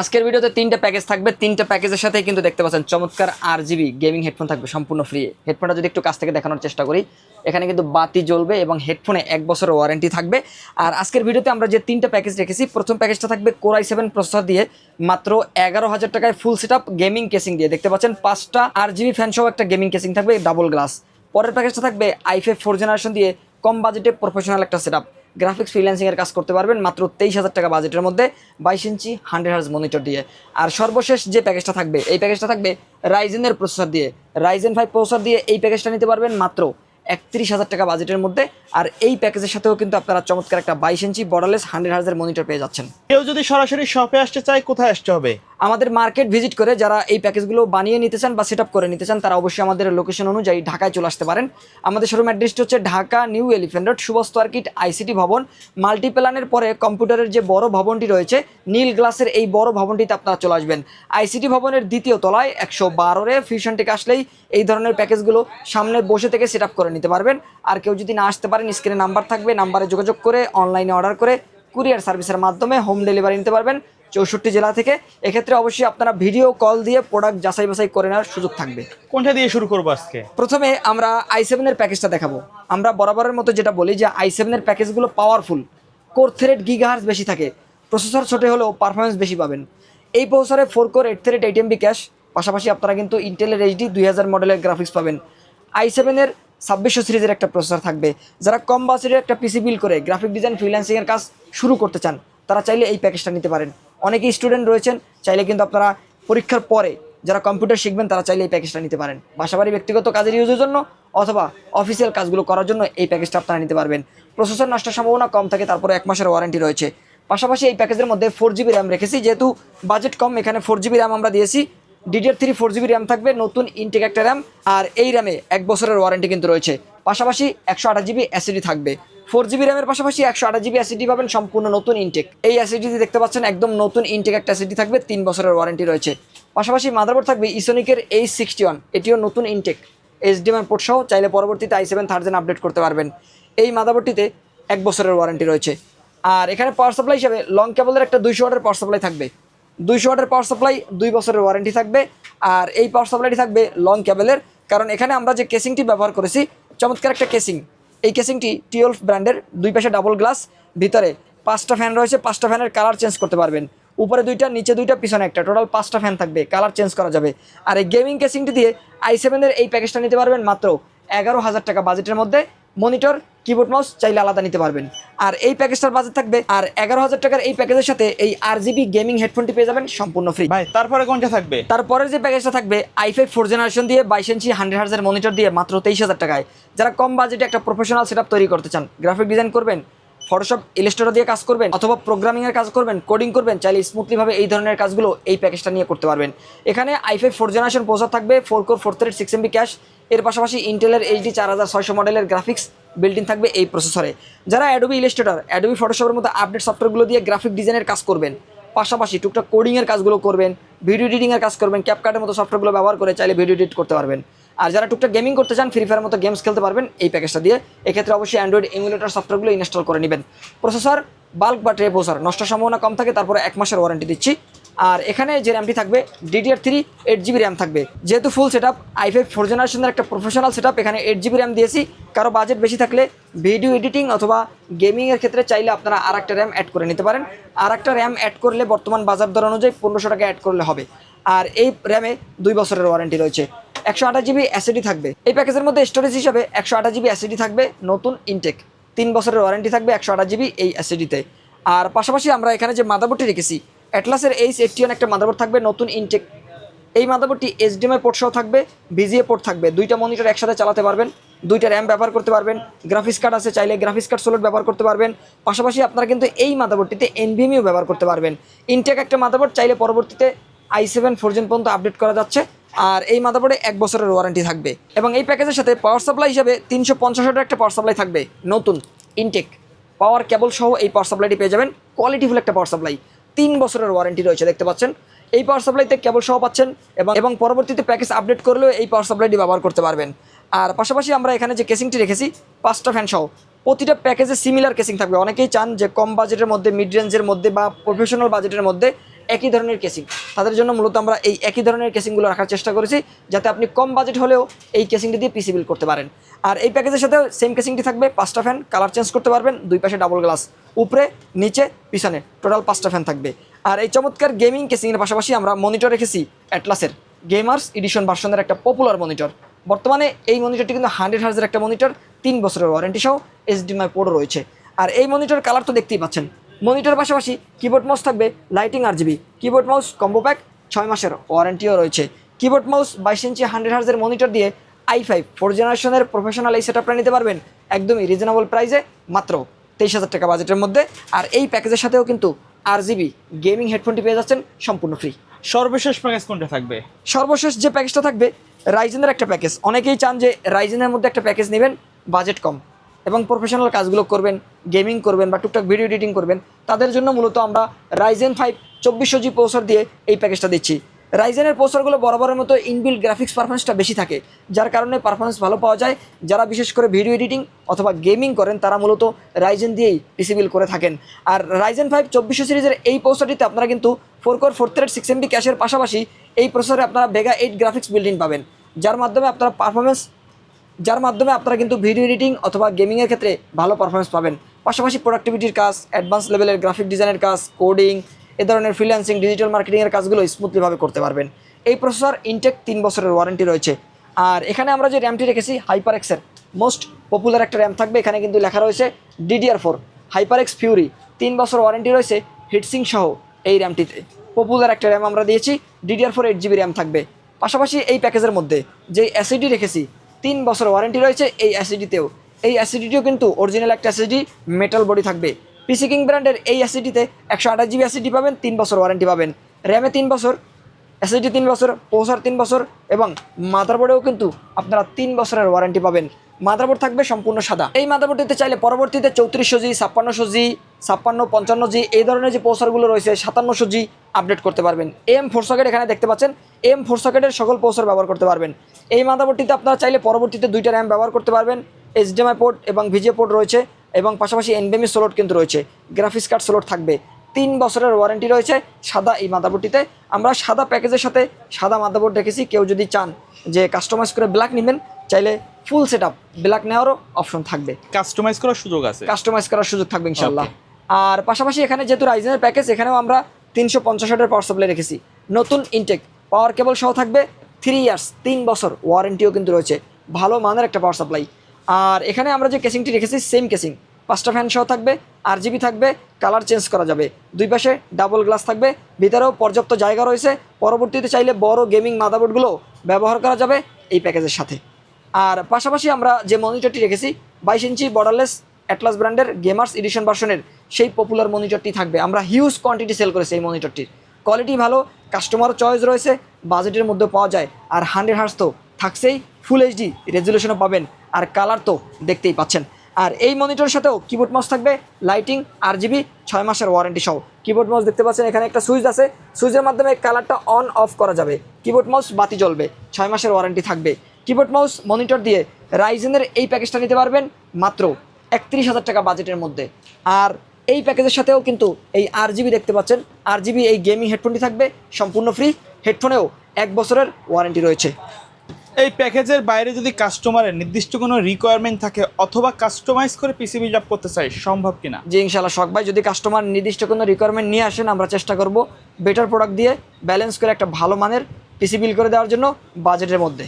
আজকের ভিডিওতে তিনটা প্যাকেজ থাকবে। তিনটা প্যাকেজের সাথে কিন্তু দেখতে পাচ্ছেন চমৎকার RGB গেমিং হেডফোন থাকবে সম্পূর্ণ ফ্রি। হেডফোনটা যদি একটু কাছ থেকে দেখানোর চেষ্টা করি, এখানে কিন্তু বাতি জ্বলবে এবং হেডফোনে 1 বছরের ওয়ারেন্টি থাকবে। আর আজকের ভিডিওতে আমরা যে তিনটা প্যাকেজ রেখেছি, প্রথম প্যাকেজটা থাকবে Core i7 প্রসেসর দিয়ে মাত্র 11,000 টাকায় ফুল সেটআপ গেমিং কেসিং দিয়ে। দেখতে পাচ্ছেন 5টা RGB ফ্যান সহ একটা গেমিং কেসিং থাকবে ডাবল গ্লাস। পরের প্যাকেজটা থাকবে i5 4th জেনারেশন দিয়ে কম বাজেটে প্রফেশনাল একটা সেটআপ, গ্রাফিক্স ফ্রিল্যান্সিংয়ের কাজ করতে পারবেন মাত্র 23,000 টাকা বাজেটের মধ্যে 22 ইঞ্চি 100 Hz মনিটর দিয়ে। আর সর্বশেষ যে প্যাকেজটা থাকবে, এই প্যাকেজটা থাকবে রাইজেনের প্রসেসর দিয়ে, Ryzen 5 প্রসেসর দিয়ে এই প্যাকেজটা নিতে পারবেন মাত্র 31,000 টাকা বাজেটের মধ্যে। আর এই প্যাকেজের সাথেও কিন্তু আপনারা চমৎকার একটা 22 ইঞ্চি বর্ডারলেস 100 Hz মনিটর পেয়ে যাচ্ছেন। কেউ যদি সরাসরি শপে আসতে চায়, কোথায় আসতে হবে? আমাদের মার্কেট ভিজিট করে যারা এই প্যাকেজগুলো বানিয়ে নিতে চান বা সেট আপ করে নিতে চান, তারা অবশ্যই আমাদের লোকেশন অনুযায়ী ঢাকায় চলে আসতে পারেন। আমাদের শোরুম অ্যাড্রেসটি হচ্ছে Dhaka new elephant road, সুবস্ত আর্কিট ICT ভবন। মাল্টিপ্ল্যানের পরে কম্পিউটারের যে বড় ভবনটি রয়েছে নীল গ্লাসের, এই বড় ভবনটিতে আপনারা চলে আসবেন। আইসিটি ভবনের দ্বিতীয় তলায় 112 ফিউশন টেক আসলেই এই ধরনের প্যাকেজগুলো সামনে বসে থেকে সেট আপ করে নিতে পারবেন। আর কেউ যদি না আসতে পারেন, স্ক্রিনে নাম্বার থাকবে, নাম্বারে যোগাযোগ করে অনলাইনে অর্ডার করে কুরিয়ার সার্ভিসের মাধ্যমে হোম ডেলিভারি নিতে পারবেন 64 জেলা থেকে। এক্ষেত্রে অবশ্যই আপনারা ভিডিও কল দিয়ে প্রোডাক্ট যাচাই বাছাই করে নেওয়ার সুযোগ থাকবে। কোনটা দিয়ে শুরু করবো আজকে? প্রথমে আমরা i7 এর প্যাকেজটা দেখাবো। আমরা বরাবরের মতো যেটা বলি যে i7 এর প্যাকেজগুলো পাওয়ারফুল, কোর থ্রেড গিগাহার্জ বেশি থাকে, প্রসেসর ছোট হলেও পারফরমেন্স বেশি পাবেন। এই প্রসেসরে 4 কোর 8 থ্রেড 8 MB ক্যাশ, পাশাপাশি আপনারা কিন্তু ইন্টেলের HD 2000 মডেলের গ্রাফিক্স পাবেন। i7 এর 2600 সিরিজের একটা প্রসেসর থাকবে। যারা কম বাজেটের একটা পিসি বিল করে গ্রাফিক ডিজাইন ফ্রিল্যান্সিংয়ের কাজ শুরু করতে চান, তারা চাইলে এই প্যাকেজটা নিতে পারেন। অনেকেই স্টুডেন্ট রয়েছেন, চাইলে কিন্তু আপনারা পরীক্ষার পরে যারা কম্পিউটার শিখবেন, তারা চাইলে এই প্যাকেজটা নিতে পারেন। বাসাবাড়ি ব্যক্তিগত কাজের ইউজের জন্য অথবা অফিসিয়াল কাজগুলো করার জন্য এই প্যাকেজটা আপনারা নিতে পারবেন। প্রসেসর নষ্টের সম্ভাবনা কম থাকে, তারপরে 1 মাসের ওয়ারেন্টি রয়েছে। পাশাপাশি এই প্যাকেজের মধ্যে 4GB র্যাম রেখেছি, যেহেতু বাজেট কম এখানে 4GB র্যাম আমরা দিয়েছি। DDR3 4GB র্যাম থাকবে, নতুন ইনটেক একটা র্যাম। আর এই র্যামে 1 বছরের ওয়ারেন্টি কিন্তু রয়েছে। পাশাপাশি 128GB SSD থাকবে। 4GB র্যামের পাশাপাশি 128GB SSD পাবেন সম্পূর্ণ নতুন ইনটেক। এই SSD দেখতে পাচ্ছেন একদম নতুন ইনটেক একটা SSD থাকবে, 3 বছরের ওয়ারেন্টি রয়েছে। পাশাপাশি মাদারবোর্ড থাকবে ইসোনিকের H61, এটিও নতুন ইনটেক, HDMI পোর্ট সহ, চাইলে পরবর্তীতে i7 3rd জেন আপডেট করতে পারবেন। এই মাদারবোর্ডটিতে 1 বছরের ওয়ারেন্টি রয়েছে। আর এখানে পাওয়ার সাপ্লাই হিসাবে লং কেবলের একটা 200 ওয়াটের পাওয়ার সাপ্লাই থাকবে। 200 ওয়াটের পাওয়ার সাপ্লাই 2 বছরের ওয়ারেন্টি থাকবে। আর এই পাওয়ার সাপ্লাইটি থাকবে লং কেবলের, কারণ এখানে আমরা যে কেসিংটি ব্যবহার করেছি চমৎকার একটা কেসিং। এই কেসিংটি টিওলফ ব্র্যান্ডের, 2 পাশে ডাবল গ্লাস, ভিতরে 5টা ফ্যান রয়েছে। 5টা ফ্যানের কালার চেঞ্জ করতে পারবেন, উপরে 2টা, নিচে 2টা, পিছনে একটা, টোটাল 5টা ফ্যান থাকবে, কালার চেঞ্জ করা যাবে। আর এই গেমিং কেসিংটি দিয়ে i7 এর এই প্যাকেজটা নিতে পারবেন মাত্র 11,000 টাকা বাজেটের মধ্যে। মনিটর, কিবোর্ড, মাউস চাইলে আলাদা নিতে পারবেন। আর এই প্যাকেজটার বাজেট থাকবে, আর 11,000 টাকার এই প্যাকেজের সাথে এই RGB গেমিং হেডফোনটি পেয়ে যাবেন সম্পূর্ণ ফ্রি। ভাই তারপরে কোনটা থাকবে? তারপরের যে প্যাকেজটা থাকবে i5 4th জেনারেশন দিয়ে 22 ইঞ্চি 100 Hz মনিটর দিয়ে মাত্র 23,000 টাকায়। যারা কম বাজেটে একটা প্রফেশনাল সেটআপ তৈরি করতে চান, গ্রাফিক ডিজাইন করবেন, ফটোশপ ইলাস্ট্রেটর দিয়ে কাজ করবেন, অথবা প্রোগ্রামিংয়ের কাজ করবেন, কোডিং করবেন, চাইলে স্মুথলিভাবে এই ধরনের কাজগুলো এই প্যাকেজটা নিয়ে করতে পারবেন। এখানে i5 4th জেনারেশন প্রসেসর থাকবে, 4 কোর 4 থ্রেড 6 MB ক্যাশ। এর পাশাপাশি ইন্টেলের HD 4600 মডেলের গ্রাফিক্স বিল্ট-ইন থাকবে এই প্রসেসরে। যারা অ্যাডোবি ইলাস্ট্রেটর, অ্যাডোবি ফটোশপের মতো আপডেট সফটওয়্যারগুলো দিয়ে গ্রাফিক ডিজাইনের কাজ করবেন, পাশাপাশি টুকটাক কোডিংয়ের কাজগুলো করবেন, ভিডিও এডিটিংয়ের কাজ করবেন, ক্যাপকাটের মতো সফটওয়্যারগুলো ব্যবহার করে চাইলে ভিডিও এডিট করতে পারবেন। আর যারা টুকটাক গেমিং করতে চান, ফ্রি ফায়ার মতো গেমস খেলতে পারবেন এই প্যাকেজটা দিয়ে। এক্ষেত্রে অবশ্যই অ্যান্ড্রয়েড এমুলেটর সফটওয়্যারগুলো ইনস্টল করে নেবেন। প্রসেসর বাল্ক বা ট্রে প্রসেসর, নষ্টের সম্ভাবনা কম থাকে, তারপরে 1 মাসের ওয়ারেন্টি দিচ্ছি। আর এখানে যে র্যামটি থাকবে DDR3 8GB র্যাম থাকবে। যেহেতু ফুল সেটআপ, i5 4th জেনারেশনের একটা প্রফেশনাল সেটআপ, এখানে 8GB র্যাম দিয়েছি। কারো বাজেট বেশি থাকলে ভিডিও এডিটিং অথবা গেমিংয়ের ক্ষেত্রে চাইলে আপনারা আর একটা র্যাম অ্যাড করে নিতে পারেন। আর একটা র্যাম অ্যাড করলে বর্তমান বাজার দর অনুযায়ী 1500 টাকা অ্যাড করলে হবে। আর এই র্যামে 2 বছরের ওয়ারেন্টি রয়েছে। 128GB SSD থাকবে এই প্যাকেজের মধ্যে। স্টোরেজ হিসাবে 128GB SSD থাকবে, নতুন ইনটেক, 3 বছরের ওয়ারেন্টি থাকবে 128GB এই SSD-তে। আর পাশাপাশি আমরা এখানে যে মাদারবোর্ডটি রেখেছি, অ্যাটলাসের H81 একটা মাদারবোর্ড থাকবে, নতুন ইনটেক। এই মাদারবোর্ডটি HDMI পোর্ট সহ থাকবে, VGA পোর্ট থাকবে, 2টা মনিটর একসাথে চালাতে পারবেন, 2টা র্যাম ব্যবহার করতে পারবেন, গ্রাফিক্স কার্ড আছে, চাইলে গ্রাফিক্স কার্ড সোলেট ব্যবহার করতে পারবেন। পাশাপাশি আপনারা কিন্তু এই মাদারবোর্ডটিতে NVMeও ব্যবহার করতে পারবেন। ইনটেক একটা মাদারবোর্ড, চাইলে পরবর্তীতে i7 4th জেন পর্যন্ত আপডেট করা যাচ্ছে। আর এই মাদারবোর্ডে 1 বছরের ওয়ারেন্টি থাকবে। এবং এই প্যাকেজের সাথে পাওয়ার সাপ্লাই হিসাবে 350 ওয়াটের একটা পাওয়ার সাপ্লাই থাকবে, নতুন ইনটেক, পাওয়ার কেবল সহ এই পাওয়ার সাপ্লাইটি পেয়ে যাবেন। কোয়ালিটিফুল একটা পাওয়ার সাপ্লাই, 3 বছরের ওয়ারেন্টি রয়েছে, দেখতে পাচ্ছেন। এই পাওয়ার সাপ্লাইতে কেবল সহ পাচ্ছেন এবং পরবর্তীতে প্যাকেজ আপডেট করলেও এই পাওয়ার সাপ্লাইটি ব্যবহার করতে পারবেন। আর পাশাপাশি আমরা এখানে যে কেসিংটি রেখেছি 5টা ফ্যান সহ, প্রতিটা প্যাকেজে সিমিলার কেসিং থাকবে। অনেকেই চান যে কম বাজেটের মধ্যে, মিড রেঞ্জের মধ্যে বা প্রফেশনাল বাজেটের মধ্যে একই ধরনের কেসিং, তাদের জন্য মূলত আমরা এই একই ধরনের কেসিংগুলো রাখার চেষ্টা করেছি, যাতে আপনি কম বাজেট হলেও এই কেসিংটি দিয়ে পিসি বিল্ড করতে পারেন। আর এই প্যাকেজের সাথে সেম কেসিংটি থাকবে, 5টা ফ্যান, কালার চেঞ্জ করতে পারবেন, 2 পাশে ডাবল গ্লাস, উপরে নিচে পিছনে টোটাল 5টা ফ্যান থাকবে। আর এই চমৎকার গেমিং কেসিংয়ের পাশাপাশি আমরা মনিটর রেখেছি অ্যাটলাসের গেমার্স এডিশন ভার্সনের একটা পপুলার মনিটর। বর্তমানে এই মনিটরটি কিন্তু 100 হার্জের একটা মনিটর, 3 বছরের ওয়ারেন্টি সহ HDMI পোর্টও রয়েছে। আর এই মনিটর কালার তো দেখতেই পাচ্ছেন। মনিটর পাশাপাশি কিবোর্ড মাউস থাকবে lighting RGB, keyboard mouse combo pack, 6 মাসের ওয়ারেন্টিও রয়েছে। কিবোর্ড মাউস 22 ইঞ্চি 100 হার্জের মনিটর দিয়ে i5 4 জেনারেশনের প্রফেশনাল এই সেটআপটা নিতে পারবেন একদমই রিজনেবল প্রাইসে, মাত্র 23,000 টাকা বাজেটের মধ্যে। আর এই প্যাকেজের সাথেও কিন্তু RGB গেমিং হেডফোনটি পেয়ে যাচ্ছেন সম্পূর্ণ ফ্রি। সর্বশেষ প্যাকেজ কোনটা থাকবে? সর্বশেষ যে প্যাকেজটা থাকবে রাইজেনের একটা প্যাকেজ। অনেকেই চান যে রাইজেনের মধ্যে একটা প্যাকেজ নেবেন, বাজেট কম এবং প্রফেশনাল কাজগুলো করবেন, গেমিং করবেন বা টুকটাক ভিডিও এডিটিং করবেন, তাদের জন্য মূলত আমরা রাইজেন 5 2400G প্রসেসর দিয়ে এই প্যাকেজটা দিচ্ছি। রাইজেনের প্রসেসরগুলো বরাবরের মতো ইনবিল্ড গ্রাফিক্স পারফরমেন্সটা বেশি থাকে, যার কারণে পারফরমেন্স ভালো পাওয়া যায়। যারা বিশেষ করে ভিডিও এডিটিং অথবা গেমিং করেন তারা মূলত রাইজেন দিয়েই পিসি বিল্ড করে থাকেন। আর রাইজেন 5 2400 সিরিজের এই প্রসেসরটিতে আপনারা কিন্তু 4 কোর 4 থ্রেড 6 MB ক্যাশের পাশাপাশি এই প্রসেসরে আপনারা ভেগা 8 গ্রাফিক্স বিল্ডিং পাবেন, যার মাধ্যমে আপনারা কিন্তু ভিডিও এডিটিং অথবা গেমিংয়ের ক্ষেত্রে ভালো পারফরমেন্স পাবেন। পাশাপাশি প্রোডাক্টিভিটির কাজ, অ্যাডভান্স লেভেলের গ্রাফিক ডিজাইনের কাজ, কোডিং, এ ধরনের ফ্রিল্যান্সিং, ডিজিটাল মার্কেটিংয়ের কাজগুলো স্মুথলিভাবে করতে পারবেন। এই প্রসেসর ইনটেক 3 বছরের ওয়ারেন্টি রয়েছে। আর এখানে আমরা যে র্যামটি রেখেছি HyperX-এর মোস্ট পপুলার একটা র্যাম থাকবে। এখানে কিন্তু লেখা রয়েছে DDR4 HyperX Fury, 3 বছর ওয়ারেন্টি রয়েছে হিটসিং সহ। এই র্যামটিতে পপুলার একটা র্যাম আমরা দিয়েছি, DDR4 8GB র্যাম থাকবে। পাশাপাশি এই প্যাকেজের মধ্যে যে SSD রেখেছি 3 বছর ওয়ারেন্টি রয়েছে এই SSD-তেও। এই SSD-টিও কিন্তু অরিজিনাল একটা SSD, মেটাল বডি থাকবে। পিসি কিং ব্র্যান্ডের এই SSD-তে 128GB SSD পাবেন, 3 বছর ওয়ারেন্টি পাবেন। র্যামে 3 বছর, SSD 3 বছর, প্রসেসর 3 বছর এবং মাদারবোর্ডেও কিন্তু আপনারা 3 বছরের ওয়ারেন্টি পাবেন। মাদারবোর্ড থাকবে সম্পূর্ণ সাদা। এই মাদারবোর্ডটিতে চাইলে পরবর্তীতে 3400G, 5600G, 56, 55G এই ধরনের যে প্রসেসরগুলো রয়েছে 5700G আপডেট করতে পারবেন। M4 সকেট এখানে দেখতে পাচ্ছেন, M4 সকেটের সকল প্রসেসর ব্যবহার করতে পারবেন। এই মাদারবোর্ডটিতে আপনারা চাইলে পরবর্তীতে 2টা র্যাম ব্যবহার করতে পারবেন। HDMI পোর্ট এবং VGA পোর্ট রয়েছে এবং পাশাপাশি NVMe স্লট কিন্তু রয়েছে, গ্রাফিক্স কার্ড স্লট থাকবে। 3 বছরের ওয়ারেন্টি রয়েছে সাদা এই মাদারবোর্ডটিতে। আমরা সাদা প্যাকেজের সাথে সাদা মাদারবোর্ড রেখেছি। কেউ যদি চান যে কাস্টমাইজ করে ব্ল্যাক নেবেন, চাইলে ফুল সেটআপ ব্ল্যাক নেওয়ারও অপশন থাকবে, কাস্টমাইজ করার সুযোগ আছে, কাস্টমাইজ করার সুযোগ থাকবে ইনশাল্লাহ। আর পাশাপাশি এখানে যেহেতু রাইজেনের প্যাকেজ, এখানেও আমরা 350 ওয়াটের পাওয়ার সাপ্লাই রেখেছি। নতুন ইনটেক পাওয়ার কেবল সহ থাকবে, 3 ইয়ার্স 3 বছর ওয়ারেন্টিও কিন্তু রয়েছে, ভালো মানের একটা পাওয়ার সাপ্লাই। আর এখানে আমরা যে কেসিংটি রেখেছি সেম কেসিং, 5টা ফ্যান সহ থাকবে, RGB থাকবে, কালার চেঞ্জ করা যাবে, 2 পাশে ডাবল গ্লাস থাকবে, ভিতরেও পর্যাপ্ত জায়গা রয়েছে। পরবর্তীতে চাইলে বড় গেমিং মাদারবোর্ডগুলো ব্যবহার করা যাবে এই প্যাকেজের সাথে। আর পাশাপাশি আমরা যে মনিটরটি রেখেছি 22 ইঞ্চি বর্ডারলেস অ্যাটলাস ব্র্যান্ডের গেমার্স এডিশন ভার্সনের সেই পপুলার মনিটরটি থাকবে। আমরা হিউজ কোয়ান্টিটি সেল করেছি এই মনিটরটির, কোয়ালিটি ভালো, কাস্টমার চয়েস রয়েছে, বাজেটের মধ্যে পাওয়া যায়। আর 100 হার্জ তো থাকছেই, ফুল HD রেজুলেশনও পাবেন, আর কালার তো দেখতেই পাচ্ছেন। আর এই মনিটরের সাথেও কিবোর্ড মাউস থাকবে, লাইটিং, RGB, 6 মাসের ওয়ারেন্টি সহ। কিবোর্ড মাউস দেখতে পাচ্ছেন, এখানে একটা সুইচ আছে, সুইচের মাধ্যমে কালারটা অন অফ করা যাবে। কিবোর্ড মাউস বাতি জ্বলবে, 6 মাসের ওয়ারেন্টি থাকবে। কিবোর্ড মাউস মনিটর দিয়ে রাইজেনের এই প্যাকেজটা নিতে পারবেন মাত্র 31,000 টাকা বাজেটের মধ্যে। আর এই প্যাকেজের সাথেও কিন্তু এই RGB দেখতে পাচ্ছেন, RGB এই গেমিং হেডফোনটি থাকবে সম্পূর্ণ ফ্রি। হেডফোনেও 1 বছরের ওয়ারেন্টি রয়েছে। এই প্যাকেজের বাইরে যদি কাস্টমারের নির্দিষ্ট কোনো রিকোয়ারমেন্ট থাকে অথবা কাস্টমাইজ করে পিসি বিল্ড আপ করতে চাই, সম্ভব কিনা? জি ইনশাআল্লাহ শখ ভাই, যদি কাস্টমার নির্দিষ্ট কোনো রিকোয়ারমেন্ট নিয়ে আসেন, আমরা চেষ্টা করব বেটার প্রোডাক্ট দিয়ে ব্যালেন্স করে একটা ভালো মানের পিসি বিল্ড করে দেওয়ার জন্য বাজেটের মধ্যে।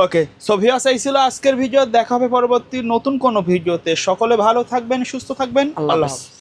ওকে, সো ভিউয়ার্স, এই ছিল আজকের ভিডিও। দেখা হবে পরবর্তী নতুন কোনো ভিডিওতে। সকলে ভালো থাকবেন, সুস্থ থাকবেন, আল্লাহ হাফেজ।